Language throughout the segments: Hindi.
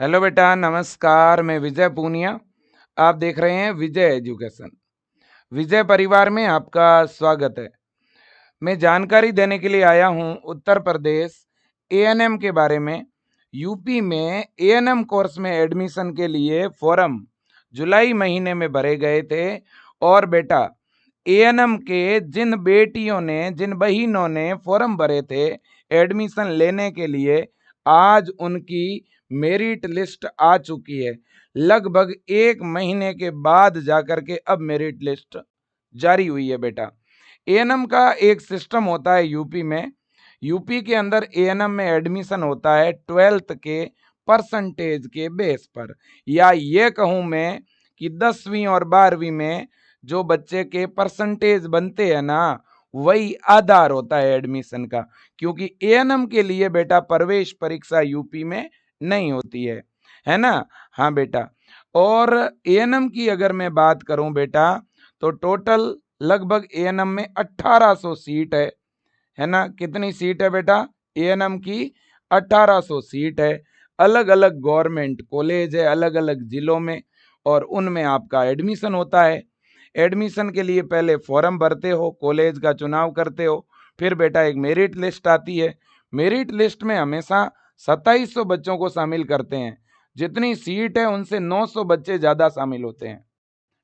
हेलो बेटा, नमस्कार। मैं विजय पूनिया। आप देख रहे हैं विजय एजुकेशन। विजय परिवार में आपका स्वागत है। मैं जानकारी देने के लिए आया हूं उत्तर प्रदेश एएनएम के बारे में। यूपी में एएनएम कोर्स में एडमिशन के लिए फॉर्म जुलाई महीने में भरे गए थे। और बेटा, एएनएम के जिन बेटियों ने, जिन बहिनों ने फॉर्म भरे थे एडमिशन लेने के लिए, आज उनकी मेरिट लिस्ट आ चुकी है। लगभग 1 महीने के बाद जाकर के अब मेरिट लिस्ट जारी हुई है बेटा। एएनएम का एक सिस्टम होता है यूपी में। यूपी के अंदर एएनएम में एडमिशन होता है 12th के परसेंटेज के बेस पर, या ये कहूं मैं कि 10वीं और 12वीं में जो बच्चे के परसेंटेज बनते हैं ना, वही आधार होता है एडमिशन का। क्योंकि एएनएम के लिए बेटा प्रवेश परीक्षा यूपी में नहीं होती है ना। हाँ बेटा, और एएनएम की अगर मैं बात करूं बेटा, तो टोटल लगभग एएनएम में 1800 सीट है ना। कितनी सीट है बेटा? एएनएम की 1800 सीट है। अलग अलग गवर्नमेंट कॉलेज है, अलग अलग जिलों में, और उनमें आपका एडमिशन होता है। एडमिशन के लिए पहले फॉर्म भरते हो, कॉलेज का चुनाव करते हो, फिर बेटा एक मेरिट लिस्ट आती है। मेरिट लिस्ट में हमेशा 2700 बच्चों को शामिल करते हैं। जितनी सीट है उनसे 900 बच्चे ज़्यादा शामिल होते हैं।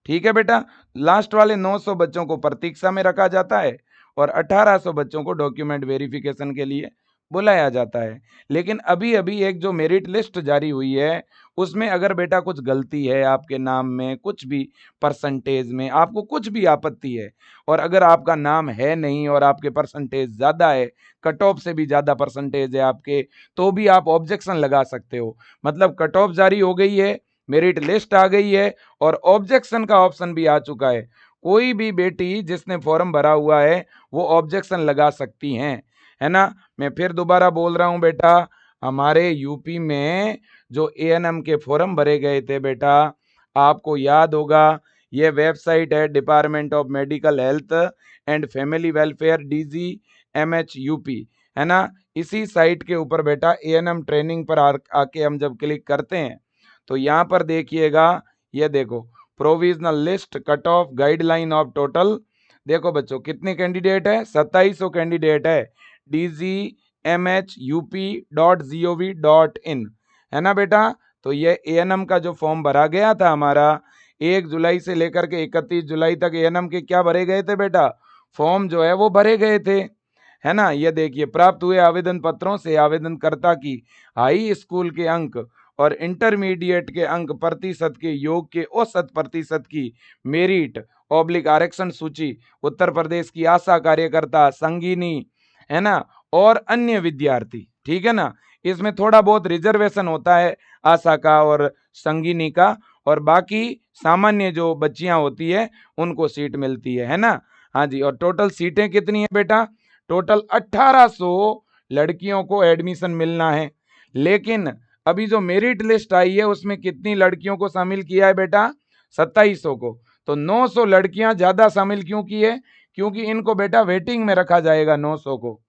ठीक है बेटा। लास्ट वाले 900 बच्चों को प्रतीक्षा में रखा जाता है और 1800 बच्चों को डॉक्यूमेंट वेरिफिकेशन के लिए बुलाया जाता है। लेकिन अभी अभी एक जो मेरिट लिस्ट जारी हुई है, उसमें अगर बेटा कुछ गलती है आपके नाम में, कुछ भी परसेंटेज में आपको कुछ भी आपत्ति है, और अगर आपका नाम है नहीं और आपके परसेंटेज ज़्यादा है, कट ऑफ से भी ज़्यादा परसेंटेज है आपके, तो भी आप ऑब्जेक्शन लगा सकते हो। मतलब कट ऑफ जारी हो गई है, मेरिट लिस्ट आ गई है, और ऑब्जेक्शन का ऑप्शन भी आ चुका है। कोई भी बेटी जिसने फॉर्म भरा हुआ है वो ऑब्जेक्शन लगा सकती हैं, है ना। मैं फिर दोबारा बोल रहा हूं बेटा, हमारे यूपी में जो एएनएम के फॉर्म भरे गए थे बेटा, आपको याद होगा, ये वेबसाइट है department of medical health and family welfare, DGMH UP, है ना। इसी साइट के ऊपर बेटा एएनएम ट्रेनिंग पर आके हम जब क्लिक करते हैं, तो यहाँ पर देखिएगा, ये देखो provisional list, cut off, guideline of total. देखो बच्चों कितने कैंडिडेट है, 2700 कैंडिडेट है। DGMHUP.gov.in, है ना बेटा। तो ये एएनएम का जो फॉर्म भरा गया था हमारा, 1 जुलाई से लेकर के 31 जुलाई तक एएनएम के क्या भरे गए थे बेटा? फॉर्म जो है वो भरे गए थे, है ना। ये देखिए, प्राप्त हुए आवेदन पत्रों से आवेदनकर्ता की हाई स्कूल के अंक और इंटरमीडिएट के अंक प्रतिशत के योग के औसत प्रतिशत की मेरिट ऑब्लिक आरक्षण सूची उत्तर प्रदेश की आशा कार्यकर्ता, संगीनी, है ना, और अन्य विद्यार्थी। ठीक है ना। इसमें थोड़ा बहुत रिजर्वेशन होता है आशा का और संगीनी का, और बाकी सामान्य जो बच्चियां होती है उनको सीट मिलती है ना। हाँ जी। और टोटल सीटें कितनी है बेटा? टोटल 1800 लड़कियों को एडमिशन मिलना है। लेकिन अभी जो मेरिट लिस्ट आई है उसमें कितनी लड़कियों को शामिल किया है बेटा? 2700 को। तो 900 लड़कियां ज्यादा शामिल क्यों की है? क्योंकि इनको बेटा वेटिंग में रखा जाएगा 900 को।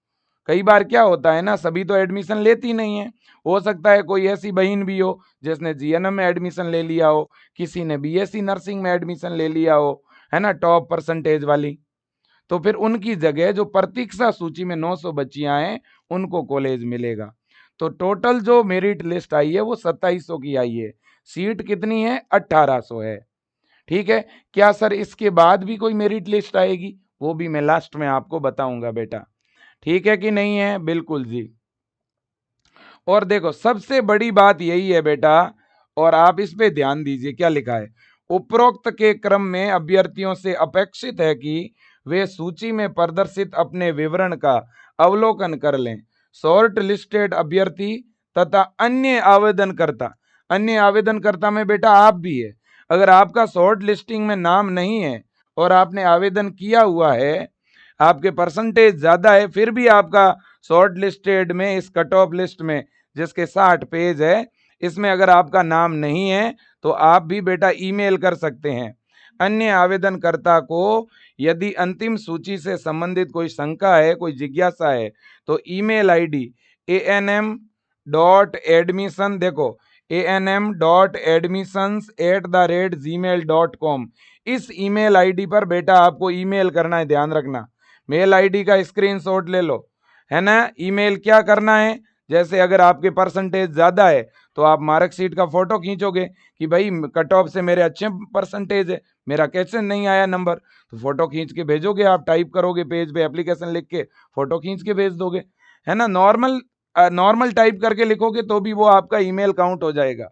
कई बार क्या होता है ना, सभी तो एडमिशन लेती नहीं है। हो सकता है कोई ऐसी बहन भी हो जिसने जीएनएम में एडमिशन ले लिया हो, किसी ने बीएससी नर्सिंग में एडमिशन ले लिया हो, है ना, टॉप परसेंटेज वाली। तो फिर उनकी जगह जो प्रतीक्षा सूची में 900 बच्चियां हैं उनको कॉलेज मिलेगा। तो टोटल जो मेरिट लिस्ट आई है वो 2700 की आई है। सीट कितनी है? 1800 है। ठीक है। क्या सर इसके बाद भी कोई मेरिट लिस्ट आएगी? वो भी मैं लास्ट में आपको बताऊंगा बेटा। ठीक है कि नहीं है? बिल्कुल जी। और देखो सबसे बड़ी बात यही है बेटा, और आप इस पे ध्यान दीजिए, क्या लिखा है। उपरोक्त के क्रम में अभ्यर्थियों से अपेक्षित है कि वे सूची में प्रदर्शित अपने विवरण का अवलोकन कर लें। शॉर्ट लिस्टेड अभ्यर्थी तथा अन्य आवेदनकर्ता में बेटा आप भी है। अगर आपका शॉर्ट लिस्टिंग में नाम नहीं है और आपने आवेदन किया हुआ है, आपके परसेंटेज ज्यादा है, फिर भी आपका शॉर्ट लिस्टेड में, इस कट ऑफ लिस्ट में जिसके 60 पेज है, इसमें अगर आपका नाम नहीं है तो आप भी बेटा ईमेल कर सकते हैं अन्य आवेदनकर्ता को। यदि अंतिम सूची से संबंधित कोई शंका है, कोई जिज्ञासा है, तो ईमेल आईडी ANM.admission, देखो anm.admissions@gmail.com। इस ईमेल आईडी पर बेटा आपको ईमेल करना है, ध्यान रखना। मेल आईडी का स्क्रीनशॉट ले लो, है ना। ईमेल क्या करना है, जैसे अगर आपके परसेंटेज ज़्यादा है तो आप मार्कशीट का फोटो खींचोगे कि भाई कट ऑफ से मेरे अच्छे परसेंटेज है, मेरा कैसे नहीं आया नंबर, तो फोटो खींच के भेजोगे, आप टाइप करोगे पेज पे, एप्लीकेशन लिख के फोटो खींच के भेज दोगे, है ना। नॉर्मल टाइप करके लिखोगे तो भी वो आपका ईमेल काउंट हो जाएगा,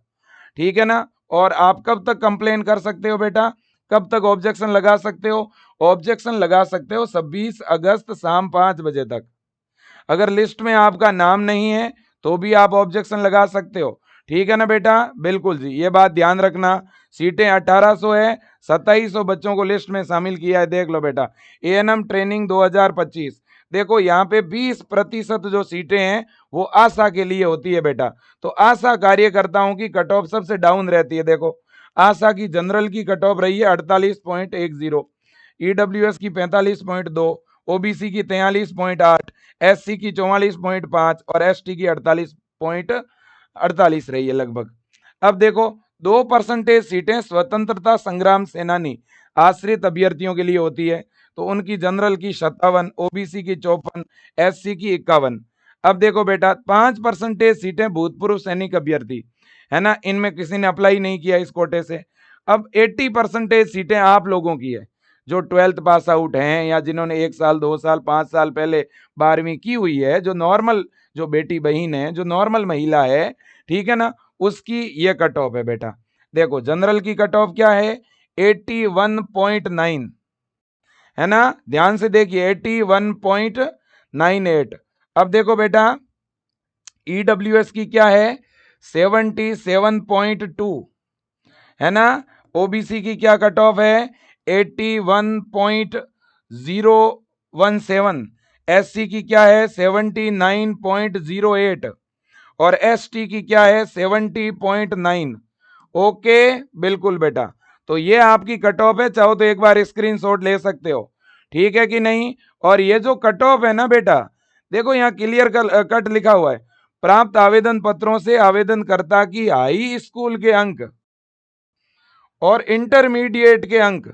ठीक है ना। और आप कब तक कंप्लेन कर सकते हो बेटा, कब तक ऑब्जेक्शन लगा सकते हो? ऑब्जेक्शन लगा सकते हो 26 अगस्त शाम 5 बजे तक। अगर लिस्ट में आपका नाम नहीं है तो भी आप ऑब्जेक्शन लगा सकते हो, ठीक है ना बेटा। बिल्कुल जी, ये बात ध्यान रखना। सीटें 1800 है, 2700 बच्चों को लिस्ट में शामिल किया है। देख लो बेटा, एएनएम ट्रेनिंग 2025। देखो यहाँ पे 20% जो सीटें हैं वो आशा के लिए होती है बेटा। तो आशा कार्यकर्ताओं की कट ऑफ सबसे डाउन रहती है। देखो आशा की जनरल की कट ऑफ रही है 48.10, ईडब्ल्यूएस की 45.2, ओबीसी की 43.8, एससी की 44.5 और एसटी की 48.48 रही है लगभग। अब देखो 2% सीटें स्वतंत्रता संग्राम सेनानी आश्रित अभ्यर्थियों के लिए होती है, तो उनकी जनरल की 57, ओबीसी की 54, एससी की 51। अब देखो बेटा 5% सीटें भूतपूर्व सैनिक अभ्यर्थी, है ना, इनमें किसी ने अप्लाई नहीं किया इस कोटे से। अब 80% सीटें आप लोगों की है जो 12th पास आउट हैं या जिन्होंने 1 साल 2 साल 5 साल पहले 12वीं की हुई है, जो नॉर्मल, जो बेटी बहन है, जो नॉर्मल महिला है, ठीक है ना, उसकी ये कट ऑफ है बेटा। देखो जनरल की कट ऑफ क्या है, 81.9, है ना, ध्यान से देखिए 81.98। अब देखो बेटा ईडब्ल्यूएस की क्या है, 77.2, है ना। ओबीसी की क्या कट ऑफ है, 81.017। एससी की क्या है, 79.08 और एसटी की क्या है, 70.9। ओके बिल्कुल बेटा, तो ये आपकी कट ऑफ है। चाहो तो एक बार स्क्रीनशॉट ले सकते हो, ठीक है कि नहीं। और ये जो कट ऑफ है ना बेटा, देखो यहाँ क्लियर कट लिखा हुआ है, प्राप्त आवेदन पत्रों से आवेदनकर्ता की हाई स्कूल के अंक और इंटरमीडिएट के अंक,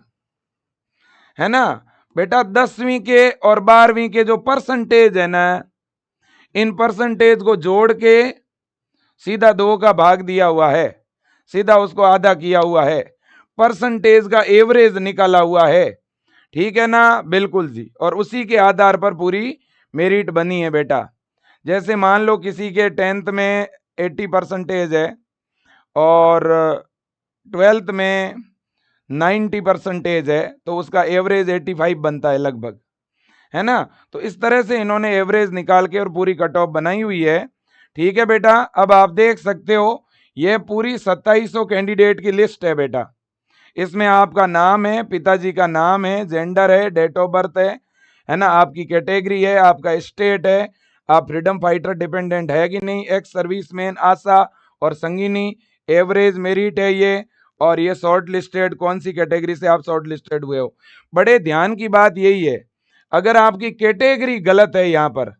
है ना बेटा, 10वीं के और 12वीं के जो परसेंटेज है ना, इन परसेंटेज को जोड़ के सीधा 2 का भाग दिया हुआ है, सीधा उसको आधा किया हुआ है, परसेंटेज का एवरेज निकाला हुआ है, ठीक है ना। बिल्कुल जी, और उसी के आधार पर पूरी मेरिट बनी है बेटा। जैसे मान लो किसी के 10th में 80% है और 12th में 90% है, तो उसका एवरेज 85 बनता है लगभग, है ना। तो इस तरह से इन्होंने एवरेज निकाल के और पूरी कट ऑफ बनाई हुई है, ठीक है बेटा। अब आप देख सकते हो ये पूरी 2700 कैंडिडेट की लिस्ट है बेटा। इसमें आपका नाम है, पिताजी का नाम है, जेंडर है, डेट ऑफ बर्थ है ना, आपकी कैटेगरी है, आपका स्टेट है, आप फ्रीडम फाइटर डिपेंडेंट है कि नहीं, एक्स सर्विसमैन, आशा और संगिनी, एवरेज मेरिट है ये, और ये शॉर्ट लिस्टेड, कौन सी कैटेगरी से आप शॉर्ट लिस्टेड हुए हो। बड़े ध्यान की बात यही है, अगर आपकी कैटेगरी गलत है यहाँ पर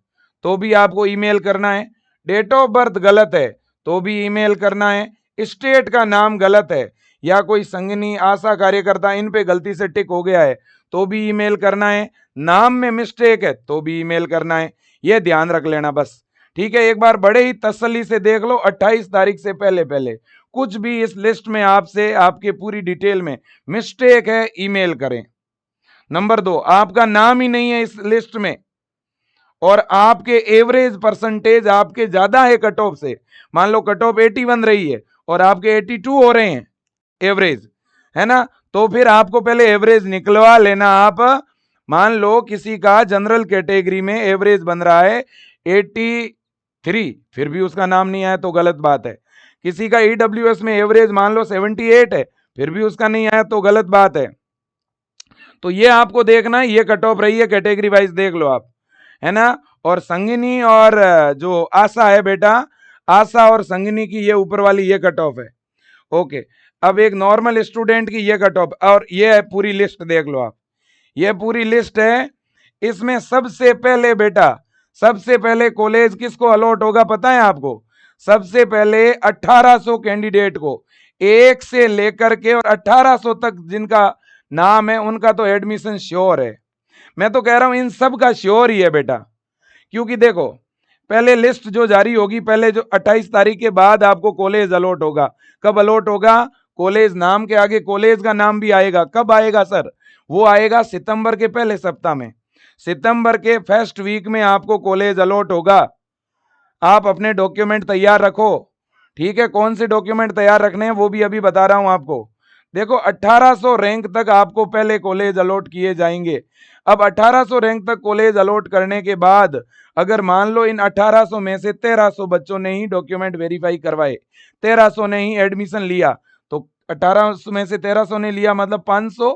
तो भी आपको ईमेल करना है, डेट ऑफ बर्थ गलत है तो भी ईमेल करना है, स्टेट का नाम गलत है या कोई संगनी, आशा कार्यकर्ता इन पे गलती से टिक हो गया है तो भी ईमेल करना है, नाम में मिस्टेक है तो भी ईमेल करना है, ये ध्यान रख लेना बस, ठीक है। एक बार बड़े ही तसल्ली से देख लो, 28 तारीख से पहले पहले कुछ भी इस लिस्ट में आपसे आपके पूरी डिटेल में मिस्टेक है, ईमेल करें। नंबर 2, आपका नाम ही नहीं है इस लिस्ट में और आपके एवरेज परसेंटेज आपके ज्यादा है कट ऑफ से, मान लो कट ऑफ 81 रही है और आपके 82 हो रहे हैं एवरेज, है ना, तो फिर आपको पहले एवरेज निकलवा लेना। आप मान लो किसी का जनरल कैटेगरी में एवरेज बन रहा है 83, फिर भी उसका नाम नहीं आया तो गलत बात है। किसी का ईडब्ल्यूएस में एवरेज मान लो 78 है, फिर भी उसका नहीं आया तो गलत बात है। तो ये आपको देखना है, ये कट ऑफ रही है कैटेगरी वाइज, देख लो आप, है ना। और संगिनी और जो आशा है बेटा, आशा और संगिनी की ये ऊपर वाली ये कट ऑफ है, ओके। अब एक नॉर्मल स्टूडेंट की ये कट ऑफ, और ये है पूरी लिस्ट, देख लो आप, ये पूरी लिस्ट है। इसमें सबसे पहले बेटा, सबसे पहले कॉलेज किसको अलॉट होगा पता है आपको? सबसे पहले 1800 कैंडिडेट को, एक से लेकर के और 1800 तक जिनका नाम है उनका तो एडमिशन श्योर है। मैं तो कह रहा हूं इन सब का श्योर ही है बेटा, क्योंकि देखो पहले लिस्ट जो जारी होगी, पहले जो 28 तारीख के बाद आपको कॉलेज अलॉट होगा। कब अलॉट होगा? कॉलेज नाम के आगे कॉलेज का नाम भी आएगा। कब आएगा सर? वो आएगा सितंबर के पहले सप्ताह में, सितंबर के फर्स्ट वीक में आपको कॉलेज अलॉट होगा। आप अपने डॉक्यूमेंट तैयार रखो, ठीक है? कौन से डॉक्यूमेंट तैयार रखने हैं वो भी अभी बता रहा हूं आपको। देखो 1800 रैंक तक आपको पहले कॉलेज अलॉट किए जाएंगे। अब 1800 रैंक तक कॉलेज अलॉट करने के बाद अगर मान लो इन 1800 में से 1300 बच्चों ने ही डॉक्यूमेंट वेरीफाई करवाए, 1300 ने ही एडमिशन लिया, तो 1800 में से 1300 ने लिया, मतलब 500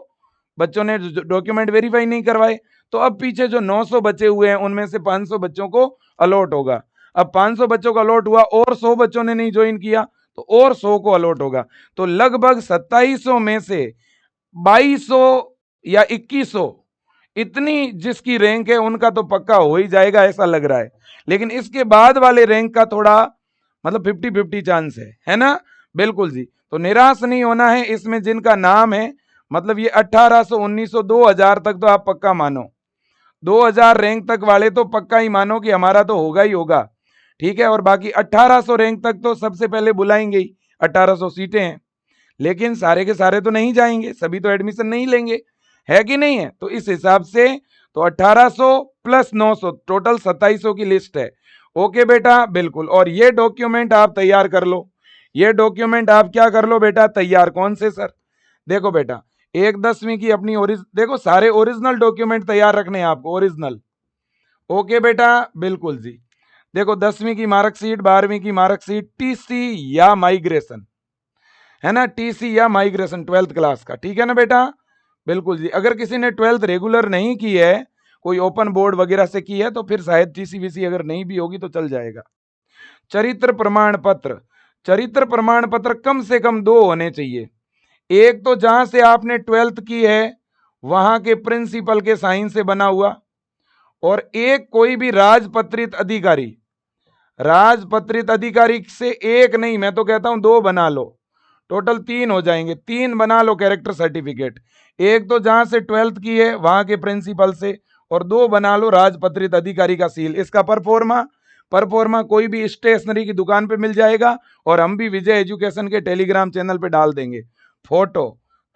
बच्चों ने डॉक्यूमेंट वेरीफाई नहीं करवाए। तो अब पीछे जो 900 बचे हुए हैं उनमें से 500 बच्चों को अलॉट होगा। अब 500 बच्चों का अलॉट हुआ और 100 बच्चों ने नहीं ज्वाइन किया तो और 100 को अलॉट होगा। तो लगभग 2700 में से 2200 या 2100 इतनी जिसकी रैंक है उनका तो पक्का हो ही जाएगा ऐसा लग रहा है। लेकिन इसके बाद वाले रैंक का थोड़ा मतलब 50-50 चांस है ना? बिल्कुल जी। तो निराश नहीं होना है। इसमें जिनका नाम है मतलब ये 1800, 1900, 2000 तक तो आप पक्का मानो, 2000 रैंक तक वाले तो पक्का ही मानो कि हमारा तो होगा ही होगा, ठीक है? और बाकी 1800 रैंक तक तो सबसे पहले बुलाएंगे ही, 1800 सीटें हैं। लेकिन सारे के सारे तो नहीं जाएंगे, सभी तो एडमिशन नहीं लेंगे, है कि नहीं है? तो इस हिसाब से तो 1800 प्लस 900 टोटल 2700 की लिस्ट है। ओके बेटा, बिल्कुल। और ये डॉक्यूमेंट आप तैयार कर लो, ये डॉक्यूमेंट आप क्या कर लो बेटा तैयार। कौन से सर? देखो बेटा, एक 10वीं की अपनी देखो सारे ओरिजिनल डॉक्यूमेंट तैयार रखने हैं आपको, ओरिजिनल। ओके बेटा, बिल्कुल जी। देखो 10वीं की मार्कशीट, 12वीं की मार्कशीट, टीसी या माइग्रेशन, है ना? टीसी या माइग्रेशन 12th क्लास का, ठीक है ना बेटा? बिल्कुल जी। अगर किसी ने 12th रेगुलर नहीं की है, कोई ओपन बोर्ड वगैरह से की है, तो फिर शायद टीसी वीसी अगर नहीं भी होगी तो चल जाएगा। चरित्र प्रमाण पत्र, चरित्र प्रमाण पत्र कम से कम 2 होने चाहिए। एक तो जहां से आपने 12th की है वहां के प्रिंसिपल के साइन से बना हुआ, और एक कोई भी राजपत्रित अधिकारी, राजपत्रित अधिकारी से एक नहीं, मैं तो कहता हूं 2 बना लो, टोटल 3 हो जाएंगे। 3 बना लो कैरेक्टर सर्टिफिकेट, एक तो जहां से 12th की है वहां के प्रिंसिपल से, और 2 बना लो राजपत्रित अधिकारी का सील। इसका परफॉर्मा, परफॉर्मा कोई भी स्टेशनरी की दुकान पे मिल जाएगा, और हम भी विजय एजुकेशन के टेलीग्राम चैनल पे डाल देंगे। फोटो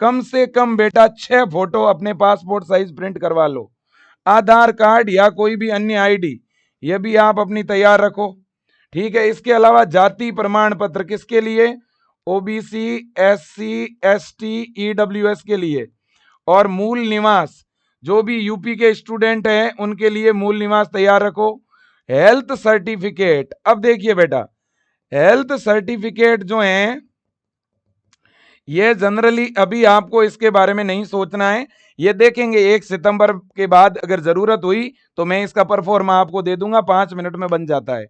कम से कम बेटा 6 फोटो अपने पासपोर्ट साइज प्रिंट करवा लो। आधार कार्ड या कोई भी अन्य आईडी ये भी आप अपनी तैयार रखो, ठीक है? इसके अलावा जाति प्रमाण पत्र किसके लिए? ओबीसी, एससी, एसटी, ईडब्ल्यूएस के लिए। और मूल निवास, जो भी यूपी के स्टूडेंट हैं उनके लिए मूल निवास तैयार रखो। हेल्थ सर्टिफिकेट, अब देखिए बेटा हेल्थ सर्टिफिकेट जो है ये जनरली अभी आपको इसके बारे में नहीं सोचना है, ये देखेंगे 1 सितंबर के बाद, अगर जरूरत हुई तो मैं इसका परफॉर्मा आपको दे दूंगा, 5 मिनट में बन जाता है।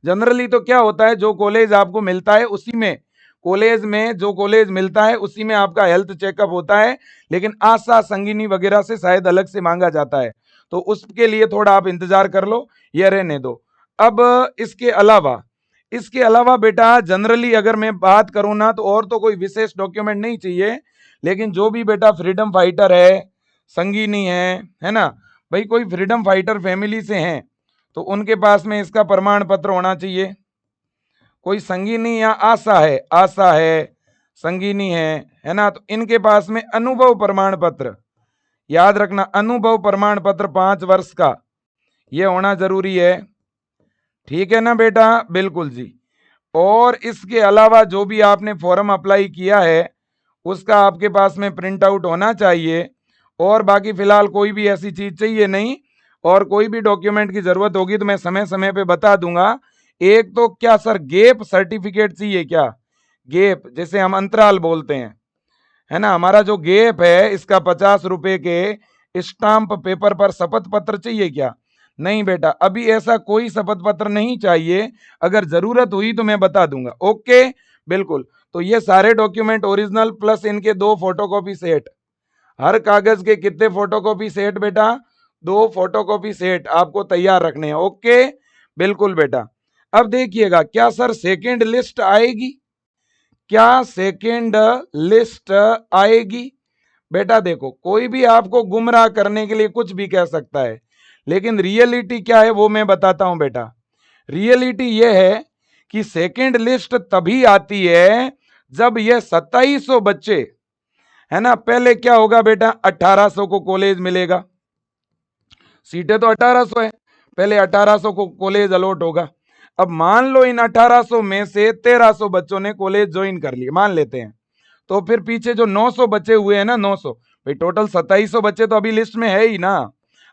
जनरली तो क्या होता है, जो कॉलेज आपको मिलता है उसी में, कॉलेज में जो कॉलेज मिलता है उसी में आपका हेल्थ चेकअप होता है, लेकिन आशा संगिनी वगैरह से शायद अलग से मांगा जाता है, तो उसके लिए थोड़ा आप इंतजार कर लो, ये रहने दो। अब इसके अलावा बेटा जनरली अगर मैं बात करूं ना तो और तो कोई विशेष डॉक्यूमेंट नहीं चाहिए, लेकिन जो भी बेटा फ्रीडम फाइटर है, संगीनी है ना, भाई कोई फ्रीडम फाइटर फैमिली से हैं तो उनके पास में इसका प्रमाण पत्र होना चाहिए। कोई संगीनी या आशा है, संगीनी है ना, तो इनके पास में अनुभव प्रमाण पत्र, याद रखना अनुभव प्रमाण पत्र 5 वर्ष का ये होना जरूरी है, ठीक है ना बेटा? बिल्कुल जी। और इसके अलावा जो भी आपने फॉर्म अप्लाई किया है उसका आपके पास में प्रिंट आउट होना चाहिए, और बाकी फिलहाल कोई भी ऐसी चीज चाहिए नहीं। और कोई भी डॉक्यूमेंट की जरूरत होगी तो मैं समय समय पे बता दूंगा। एक तो क्या सर गैप सर्टिफिकेट चाहिए क्या? गैप जैसे हम अंतराल बोलते हैं, है ना, हमारा जो गैप है इसका 50 रुपए के स्टाम्प पेपर पर शपथ पत्र चाहिए क्या? नहीं बेटा, अभी ऐसा कोई शपथ पत्र नहीं चाहिए, अगर जरूरत हुई तो मैं बता दूंगा। ओके, बिल्कुल। तो ये सारे डॉक्यूमेंट ओरिजिनल प्लस इनके 2 फोटोकॉपी सेट। हर कागज के कितने फोटोकॉपी सेट बेटा? 2 फोटोकॉपी सेट आपको तैयार रखने हैं। ओके, बिल्कुल बेटा। अब देखिएगा, क्या सर सेकंड लिस्ट आएगी? क्या सेकंड लिस्ट आएगी? बेटा देखो, कोई भी आपको गुमराह करने के लिए कुछ भी कह सकता है, लेकिन रियलिटी क्या है वो मैं बताता हूं बेटा। रियलिटी ये है कि सेकंड लिस्ट तभी आती है जब ये 2700 बच्चे, है ना, पहले क्या होगा बेटा, 1800 को कॉलेज मिलेगा, सीटें तो 1800 है, पहले 1800 को कॉलेज अलॉट होगा। अब मान लो इन 1800 में से 1300 बच्चों ने कॉलेज ज्वाइन कर लिया, मान लेते हैं, तो फिर पीछे जो 900 बचे हुए हैं ना, 900, भाई टोटल 2700 बच्चे तो अभी लिस्ट में है ही ना।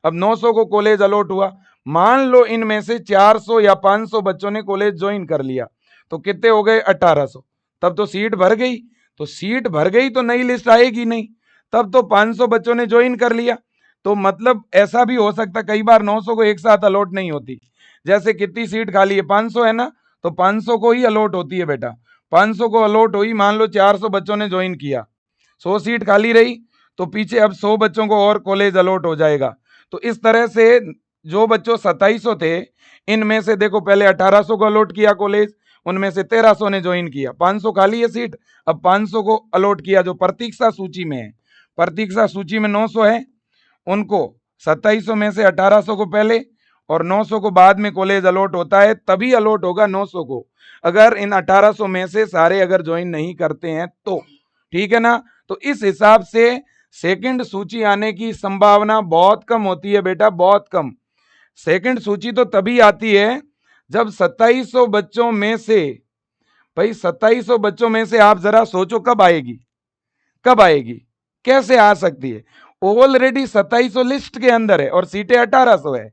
अब 900 को कॉलेज अलॉट हुआ, मान लो इनमें से 400 या 500 बच्चों ने कॉलेज ज्वाइन कर लिया, तो कितने हो गए, 1800। तब तो सीट भर गई, तो सीट भर गई तो नई लिस्ट आएगी नहीं, तब तो 500 बच्चों ने ज्वाइन कर लिया। तो मतलब ऐसा भी हो सकता, कई बार 900 को एक साथ अलॉट नहीं होती, जैसे कितनी सीट खाली है, 500 है ना, तो 500 को ही अलॉट होती है बेटा। 500 को अलॉट हुई, मान लो 400 बच्चों ने ज्वाइन किया, 100 सीट खाली रही, तो पीछे अब 100 बच्चों को और कॉलेज अलॉट हो जाएगा। तो इस तरह से जो बच्चों 2700 थे, इनमें से देखो पहले 1800 को अलॉट किया कॉलेज, उनमें से 1300 ने ज्वाइन किया, 500 खाली है सीट, अब 500 को अलॉट किया जो प्रतीक्षा सूची में है, प्रतीक्षा सूची में 900 है, उनको 2700 में से 1800 को पहले और 900 को बाद में कॉलेज अलॉट होता है, तभी अलॉट होगा 900 को, अगर इन 1800 में से सारे अगर ज्वाइन नहीं करते हैं तो, ठीक है ना। तो इस हिसाब से सेकंड सूची आने की संभावना बहुत कम होती है बेटा, बहुत कम। सेकंड सूची तो तभी आती है जब 2700 बच्चों में से, भाई 2700 बच्चों में से आप जरा सोचो कब आएगी, कब आएगी, कैसे आ सकती है? ऑलरेडी 2700 लिस्ट के अंदर है और सीटें 1800 है।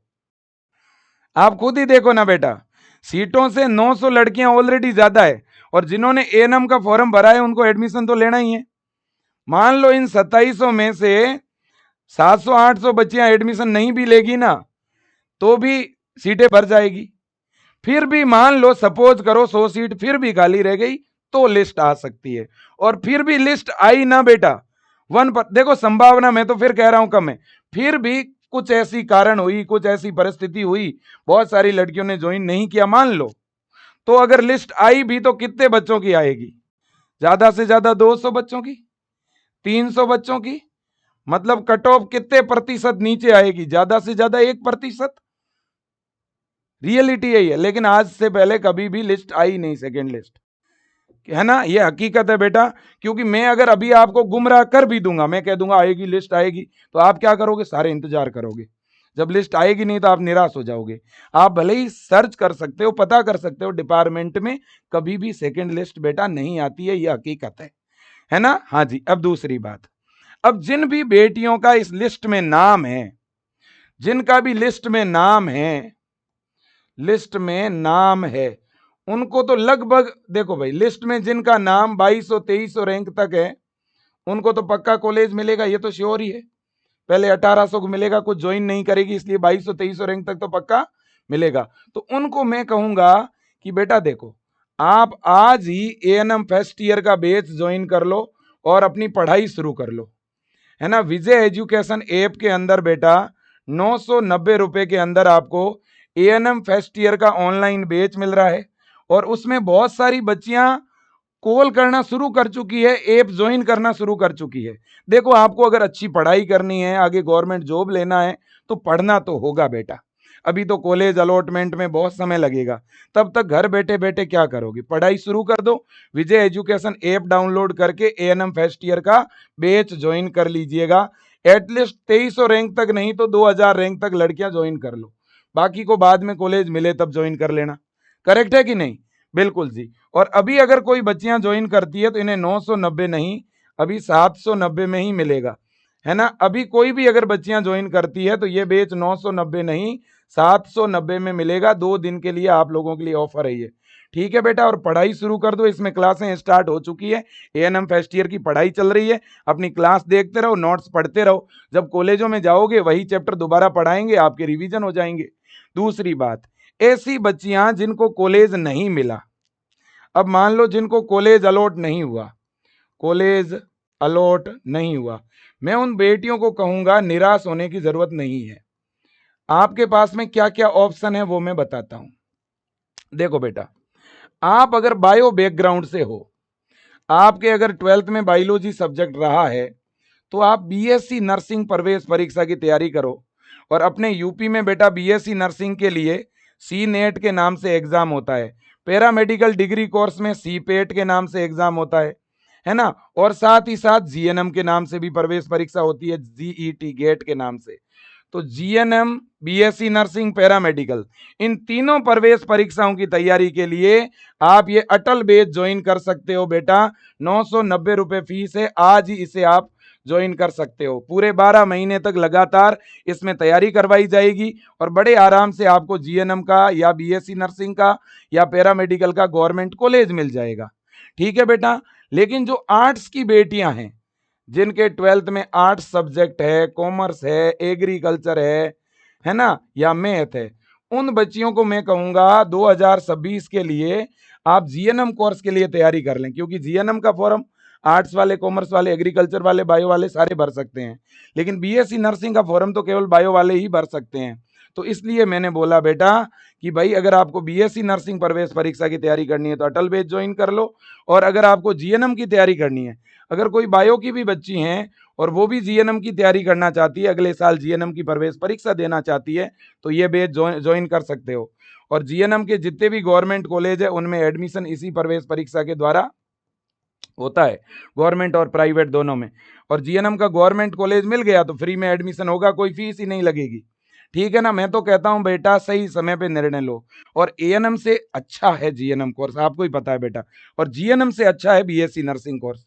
आप खुद ही देखो ना बेटा, सीटों से 900 लड़कियां ऑलरेडी ज्यादा है, और जिन्होंने एएनएम का फॉर्म भरा है उनको एडमिशन तो लेना ही है। मान लो इन 2700 में से 700-800 बच्चियां एडमिशन नहीं भी लेगी ना, तो भी सीटें भर जाएगी। फिर भी मान लो सपोज करो 100 सीट फिर भी खाली रह गई, तो लिस्ट आ सकती है। और फिर भी लिस्ट आई ना बेटा, देखो संभावना मैं तो फिर कह रहा हूं कम है, फिर भी कुछ ऐसी कारण हुई, कुछ ऐसी परिस्थिति हुई, बहुत सारी लड़कियों ने ज्वाइन नहीं किया मान लो, तो अगर लिस्ट आई भी तो कितने बच्चों की आएगी, ज्यादा से ज्यादा 200 बच्चों की, 300 बच्चों की, मतलब कट ऑफ कितने प्रतिशत नीचे आएगी, ज्यादा से ज्यादा 1%। रियलिटी यही है, लेकिन आज से पहले कभी भी लिस्ट आई नहीं सेकेंड लिस्ट, है ना, ये हकीकत है बेटा। क्योंकि मैं अगर अभी आपको गुमराह कर भी दूंगा, मैं कह दूंगा आएगी लिस्ट आएगी, तो आप क्या करोगे, सारे इंतजार करोगे, जब लिस्ट आएगी नहीं तो आप निराश हो जाओगे। आप भले ही सर्च कर सकते हो, पता कर सकते हो डिपार्टमेंट में, कभी भी सेकंड लिस्ट बेटा नहीं आती है, ये हकीकत है ना। हाँ जी, अब दूसरी बात, अब जिन भी बेटियों का इस लिस्ट में नाम है, जिनका भी लिस्ट में नाम है, लिस्ट में नाम है, उनको तो लगभग देखो भाई, लिस्ट में जिनका नाम 2200-2300 रैंक तक है, उनको तो पक्का कॉलेज मिलेगा, ये तो श्योर ही है। पहले 1800 को मिलेगा, कुछ ज्वाइन नहीं करेगी, इसलिए 2200-2300 रैंक तक तो पक्का मिलेगा। तो उनको मैं कहूंगा कि बेटा देखो, आप आज ही एएनएम फर्स्ट ईयर का बैच ज्वाइन कर लो और अपनी पढ़ाई शुरू कर लो, है ना। विजय एजुकेशन ऐप के अंदर बेटा 990 रुपए के अंदर आपको एएनएम फर्स्ट ईयर का ऑनलाइन बैच मिल रहा है, और उसमें बहुत सारी बच्चियां कॉल करना शुरू कर चुकी है, ऐप ज्वाइन करना शुरू कर चुकी है। देखो, आपको अगर अच्छी पढ़ाई करनी है, आगे गवर्नमेंट जॉब लेना है, तो पढ़ना तो होगा बेटा। अभी तो कॉलेज अलॉटमेंट में बहुत समय लगेगा, तब तक घर बैठे बैठे क्या करोगे, पढ़ाई शुरू कर दो। विजय एजुकेशन ऐप डाउनलोड करके एएनएम फर्स्ट ईयर का बैच ज्वाइन कर लीजिएगा। एटलीस्ट 2300 रैंक तक नहीं तो 2000 रैंक तक लड़कियां ज्वाइन कर लो, बाकी को बाद में कॉलेज मिले तब ज्वाइन कर लेना। करेक्ट है कि नहीं? बिल्कुल जी। और अभी अगर कोई बच्चियां ज्वाइन करती है तो इन्हें 990 नहीं, अभी 790 में ही मिलेगा, है ना। अभी कोई भी अगर बच्चियां ज्वाइन करती है तो ये बैच 990 नहीं 790 में मिलेगा। 2 दिन के लिए आप लोगों के लिए ऑफर है ये, ठीक है बेटा। और पढ़ाई शुरू कर दो, इसमें क्लासें स्टार्ट हो चुकी है, एएनएम फर्स्ट ईयर की पढ़ाई चल रही है, अपनी क्लास देखते रहो, नोट्स पढ़ते रहो, जब कॉलेजों में जाओगे वही चैप्टर दोबारा पढ़ाएंगे, आपके रिवीजन हो जाएंगे। दूसरी बात, ऐसी बच्चियां जिनको कॉलेज नहीं मिला, अब मान लो जिनको कॉलेज अलॉट नहीं हुआ, कॉलेज अलॉट नहीं हुआ, मैं उन बेटियों को कहूंगा निराश होने की जरूरत नहीं है। आपके पास में क्या क्या ऑप्शन है वो मैं बताता हूं। देखो बेटा, आप अगर बायो बैकग्राउंड से हो, आपके अगर 12th में बायोलॉजी सब्जेक्ट रहा है, तो आप बीएससी नर्सिंग प्रवेश परीक्षा की तैयारी करो। और अपने यूपी में बेटा बीएससी नर्सिंग के लिए सी नेट के नाम से एग्जाम होता है। पैरामेडिकल डिग्री कोर्स में सी पेट के नाम से एग्जाम होता है ना। और साथ ही साथ जीएनएम के नाम से भी प्रवेश परीक्षा होती है, जीईटी गेट के नाम से। तो जीएनएम, बीएससी नर्सिंग, पैरामेडिकल, इन तीनों प्रवेश परीक्षाओं की तैयारी के लिए आप ये अटल बैच ज्वाइन कर सकते हो बेटा। 990 रुपये फीस है, आज ही इसे आप ज्वाइन कर सकते हो। पूरे 12 महीने तक लगातार इसमें तैयारी करवाई जाएगी और बड़े आराम से आपको जीएनएम का या बीएससी नर्सिंग का या पैरामेडिकल का गवर्नमेंट कॉलेज मिल जाएगा। ठीक है बेटा। लेकिन जो आर्ट्स की बेटियां हैं, जिनके 12th में आर्ट्स सब्जेक्ट है, कॉमर्स है, एग्रीकल्चर है ना, या मैथ है, उन बच्चियों को मैं कहूंगा 2026 के लिए आप जीएनएम कोर्स के लिए तैयारी कर लें, क्योंकि जीएनएम का फॉर्म आर्ट्स वाले, कॉमर्स वाले, एग्रीकल्चर वाले, बायो वाले सारे भर सकते हैं, लेकिन बीएससी नर्सिंग का फॉर्म तो केवल बायो वाले ही भर सकते हैं। तो इसलिए मैंने बोला बेटा कि भाई अगर आपको बीएससी नर्सिंग प्रवेश परीक्षा की तैयारी करनी है तो अटल बैच ज्वाइन कर लो, और अगर आपको जीएनएम की तैयारी करनी है, अगर कोई बायो की भी बच्ची हैं और वो भी जीएनएम की तैयारी करना चाहती है, अगले साल जीएनएम की प्रवेश परीक्षा देना चाहती है, तो ये बैच ज्वाइन कर सकते हो। और जीएनएम के जितने भी गवर्नमेंट कॉलेज है उनमें एडमिशन इसी प्रवेश परीक्षा के द्वारा होता है, गवर्नमेंट और प्राइवेट दोनों में। और जीएनएम का गवर्नमेंट कॉलेज मिल गया तो फ्री में एडमिशन होगा, कोई फीस ही नहीं लगेगी। ठीक है ना। मैं तो कहता हूं बेटा सही समय पे निर्णय लो। और एएनएम से अच्छा है जीएनएम कोर्स, आपको ही पता है बेटा, और जीएनएम से अच्छा है बीएससी नर्सिंग कोर्स,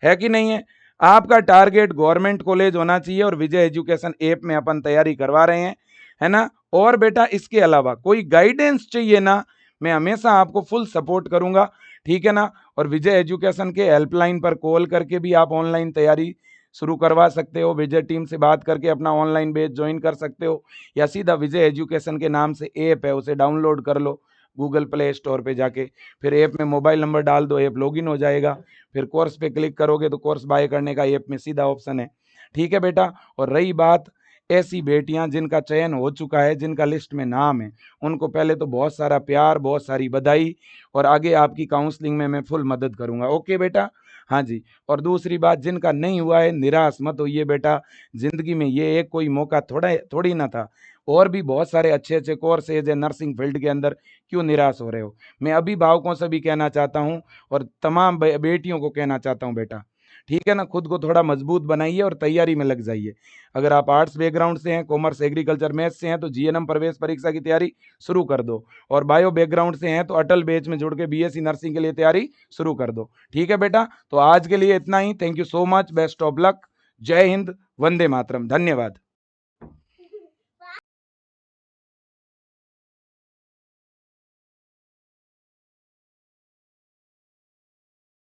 है कि नहीं है। आपका टारगेट गवर्नमेंट कॉलेज होना चाहिए और विजय एजुकेशन ऐप में अपन तैयारी करवा रहे हैं, है ना। और बेटा इसके अलावा कोई गाइडेंस चाहिए ना, मैं हमेशा आपको फुल सपोर्ट करूंगा, ठीक है ना। और विजय एजुकेशन के हेल्पलाइन पर कॉल करके भी आप ऑनलाइन तैयारी शुरू करवा सकते हो, विजय टीम से बात करके अपना ऑनलाइन बैच ज्वाइन कर सकते हो, या सीधा विजय एजुकेशन के नाम से ऐप है उसे डाउनलोड कर लो गूगल प्ले स्टोर पे जाके, फिर ऐप में मोबाइल नंबर डाल दो, ऐप लॉगिन हो जाएगा, फिर कोर्स पे क्लिक करोगे तो कोर्स बाय करने का ऐप में सीधा ऑप्शन है। ठीक है बेटा। और रही बात ऐसी बेटियां जिनका चयन हो चुका है, जिनका लिस्ट में नाम है, उनको पहले तो बहुत सारा प्यार, बहुत सारी बधाई, और आगे आपकी काउंसलिंग में मैं फुल मदद करूंगा। ओके बेटा। हाँ जी। और दूसरी बात, जिनका नहीं हुआ है निराश मत होइए बेटा, जिंदगी में ये एक कोई मौका थोड़ी ना था, और भी बहुत सारे अच्छे अच्छे कोर्सेज है नर्सिंग फील्ड के अंदर, क्यों निराश हो रहे हो। मैं अभिभावकों से भी कहना चाहता हूँ और तमाम बेटियों को कहना चाहता हूँ बेटा, ठीक है ना, खुद को थोड़ा मजबूत बनाइए और तैयारी में लग जाइए। अगर आप आर्ट्स बैकग्राउंड से हैं, कॉमर्स, एग्रीकल्चर, मैथ्स से हैं तो जीएनएम प्रवेश परीक्षा की तैयारी शुरू कर दो, और बायो बैकग्राउंड से हैं तो अटल बैच में जुड़ के बीएससी नर्सिंग के लिए तैयारी शुरू कर दो। ठीक है बेटा। तो आज के लिए इतना ही। Thank you so much, best of luck, जय हिंद, वंदे मातरम, धन्यवाद।